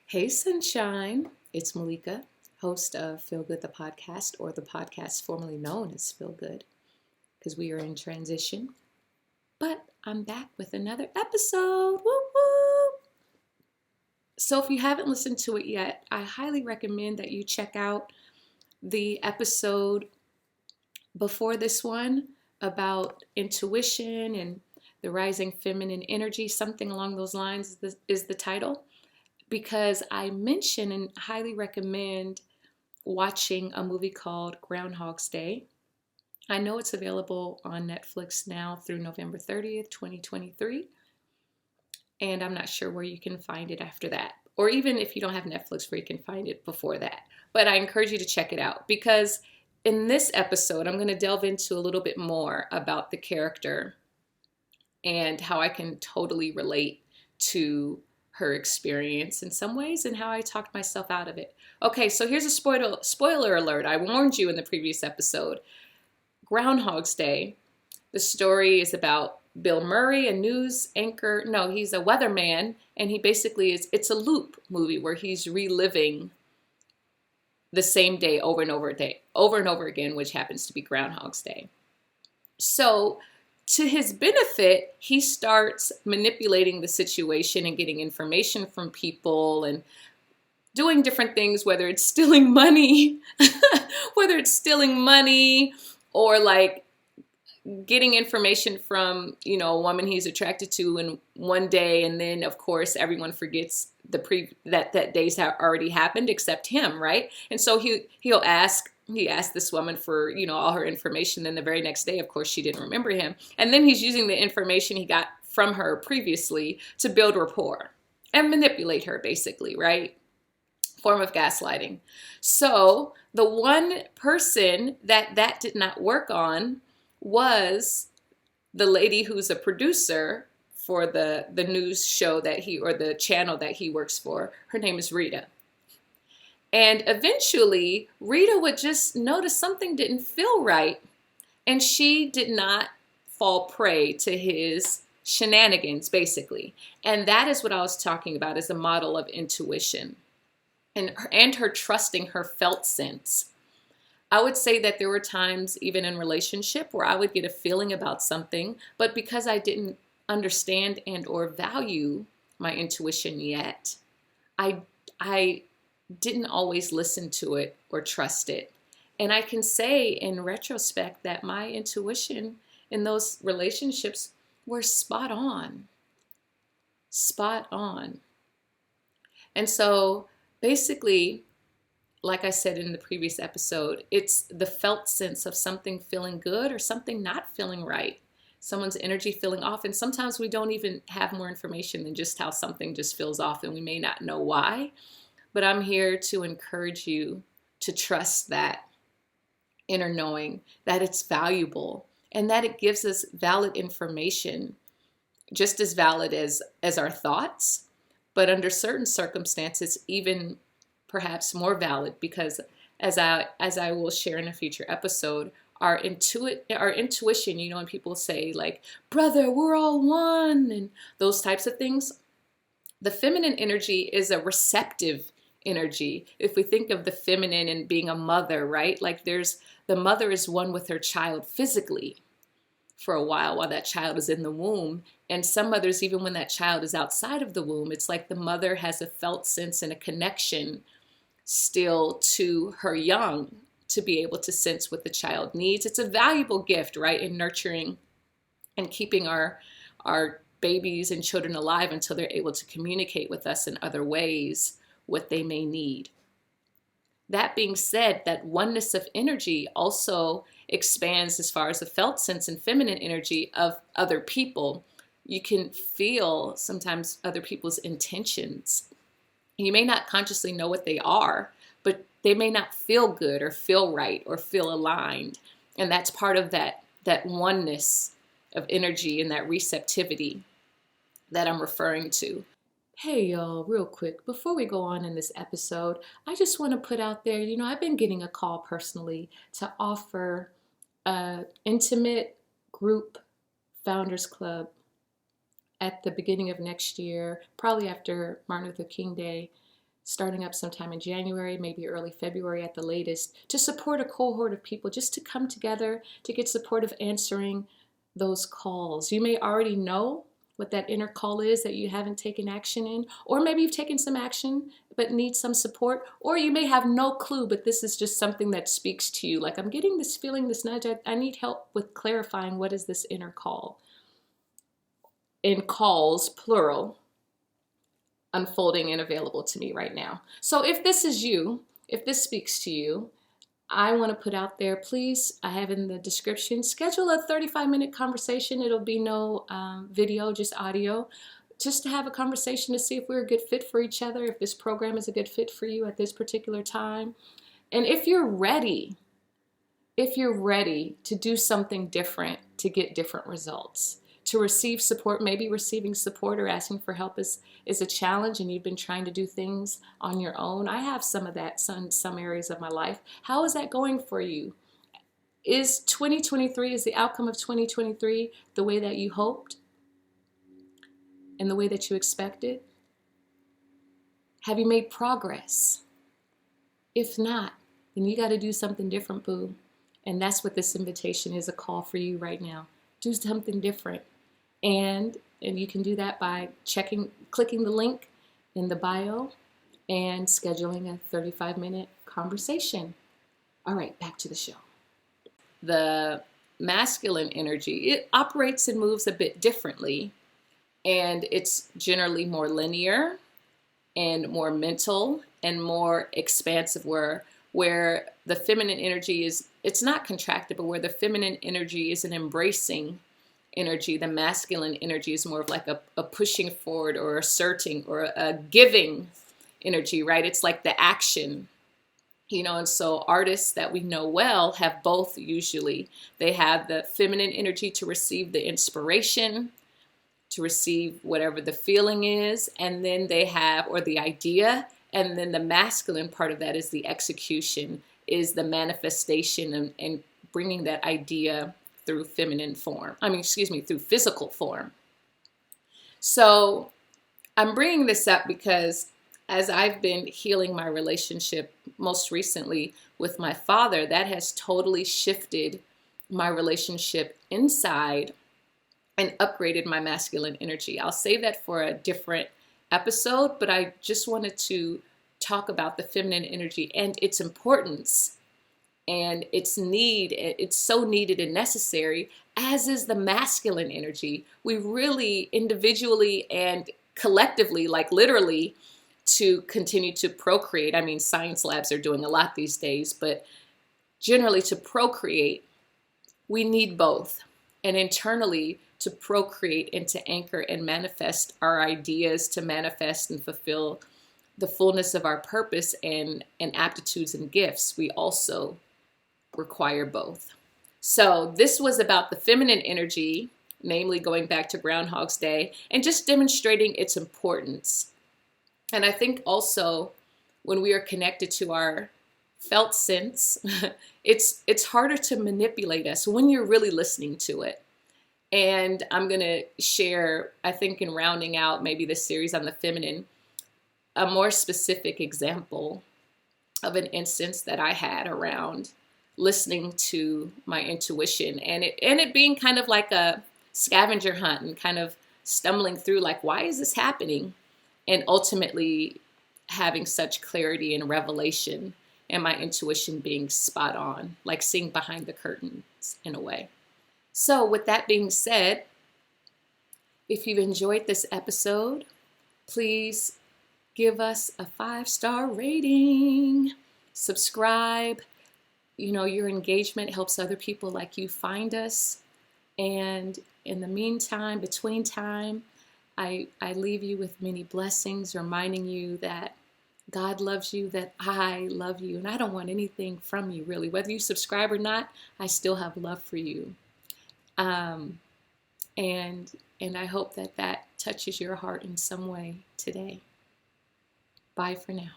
Hey, Sunshine. It's Malika, host of Feel Good the podcast, or the podcast formerly known as Feel Good, because we are in transition. But I'm back with another episode. Woo woo! So if you haven't listened to it yet, I highly recommend that you check out the episode before this one about intuition and the rising feminine energy. Something along those lines is the title. Because I mention and highly recommend watching a movie called Groundhog's Day. I know it's available on Netflix now through November 30th, 2023. And I'm not sure where you can find it after that. Or even if you don't have Netflix, where you can find it before that. But I encourage you to check it out because in this episode, I'm going to delve into a little bit more about the character and how I can totally relate to her experience in some ways and how I talked myself out of it. Okay, so here's a spoiler alert. I warned you in the previous episode. Groundhog's Day. The story is about Bill Murray, a news anchor. No, he's a weatherman, and he basically it's a loop movie where he's reliving the same day over and over again, which happens to be Groundhog's Day. So to his benefit, he starts manipulating the situation and getting information from people and doing different things, whether it's stealing money, or like getting information from, a woman he's attracted to in one day. And then of course, everyone forgets that day's already happened except him. Right. And so he asked this woman for, all her information. Then the very next day, of course, she didn't remember him. And then he's using the information he got from her previously to build rapport and manipulate her, basically, right? Form of gaslighting. So the one person that did not work on was the lady who's a producer for the news show or the channel that he works for. Her name is Rita. And eventually, Rita would just notice something didn't feel right, and she did not fall prey to his shenanigans, basically. And that is what I was talking about as a model of intuition and her trusting her felt sense. I would say that there were times, even in relationship, where I would get a feeling about something, but because I didn't understand and or value my intuition yet, I didn't always listen to it or trust it. And I can say in retrospect that my intuition in those relationships were spot on. Spot on. And so basically, like I said in the previous episode, it's the felt sense of something feeling good or something not feeling right. Someone's energy feeling off. And sometimes we don't even have more information than just how something just feels off, and we may not know why. But I'm here to encourage you to trust that inner knowing, that it's valuable, and that it gives us valid information, just as valid as our thoughts, but under certain circumstances, even perhaps more valid, because as I will share in a future episode, our intuition, when people say like, brother, we're all one, and those types of things, the feminine energy is a receptive energy. If we think of the feminine and being a mother, right? Like the mother is one with her child physically for a while that child is in the womb. And some mothers, even when that child is outside of the womb, it's like the mother has a felt sense and a connection still to her young to be able to sense what the child needs. It's a valuable gift, right? In nurturing and keeping our babies and children alive until they're able to communicate with us in other ways what they may need. That being said, that oneness of energy also expands as far as the felt sense and feminine energy of other people. You can feel sometimes other people's intentions. You may not consciously know what they are, but they may not feel good or feel right or feel aligned. And that's part of that oneness of energy and that receptivity that I'm referring to. Hey y'all, real quick, before we go on in this episode, I just want to put out there, I've been getting a call personally to offer an intimate group founders club at the beginning of next year, probably after Martin Luther King Day. starting up sometime in January, maybe early February at the latest, to support a cohort of people, just to come together to get support of answering those calls. You may already know what that inner call is that you haven't taken action in, or maybe you've taken some action but need some support, or you may have no clue, but this is just something that speaks to you. Like, I'm getting this feeling, this nudge, I need help with clarifying what is this inner call. In calls, plural, unfolding and available to me right now. So if this is you, if this speaks to you, I want to put out there, please, I have in the description, schedule a 35-minute conversation. It'll be no video, just audio, just to have a conversation to see if we're a good fit for each other, if this program is a good fit for you at this particular time. And if you're ready to do something different to get different results, to receive support, maybe receiving support or asking for help is a challenge and you've been trying to do things on your own. I have some of that in some areas of my life. How is that going for you? Is the outcome of 2023 the way that you hoped and the way that you expected? Have you made progress? If not, then you got to do something different, boo. And that's what this invitation is, a call for you right now. Do something different. And you can do that by clicking the link in the bio and scheduling a 35-minute conversation. All right, back to the show. The masculine energy, it operates and moves a bit differently, and it's generally more linear and more mental and more expansive, where the feminine energy it's not contracted, but where the feminine energy is an embracing energy, the masculine energy is more of like a pushing forward or asserting or a giving energy, right? It's like the action, and so artists that we know well have both usually. They have the feminine energy to receive the inspiration, to receive whatever the feeling is, and then they have, or the idea, and then the masculine part of that is the execution, is the manifestation and bringing that idea through through physical form. So I'm bringing this up because as I've been healing my relationship most recently with my father, that has totally shifted my relationship inside and upgraded my masculine energy. I'll save that for a different episode, but I just wanted to talk about the feminine energy and its importance and its need. It's so needed and necessary, as is the masculine energy. We really individually and collectively, like literally, to continue to procreate. I mean, science labs are doing a lot these days, but generally to procreate, we need both. And internally, to procreate and to anchor and manifest our ideas, to manifest and fulfill the fullness of our purpose and aptitudes and gifts, we also require both. So this was about the feminine energy, namely going back to Groundhog's Day, and just demonstrating its importance. And I think also when we are connected to our felt sense, it's harder to manipulate us when you're really listening to it. And I'm going to share, I think in rounding out maybe this series on the feminine, a more specific example of an instance that I had around listening to my intuition and it being kind of like a scavenger hunt and kind of stumbling through like, why is this happening? And ultimately having such clarity and revelation and my intuition being spot on, like seeing behind the curtains in a way. So with that being said, if you've enjoyed this episode, please give us a 5-star rating, subscribe. Your engagement helps other people like you find us. And in the meantime, between time, I leave you with many blessings, reminding you that God loves you, that I love you, and I don't want anything from you, really. Whether you subscribe or not, I still have love for you. And I hope that touches your heart in some way today. Bye for now.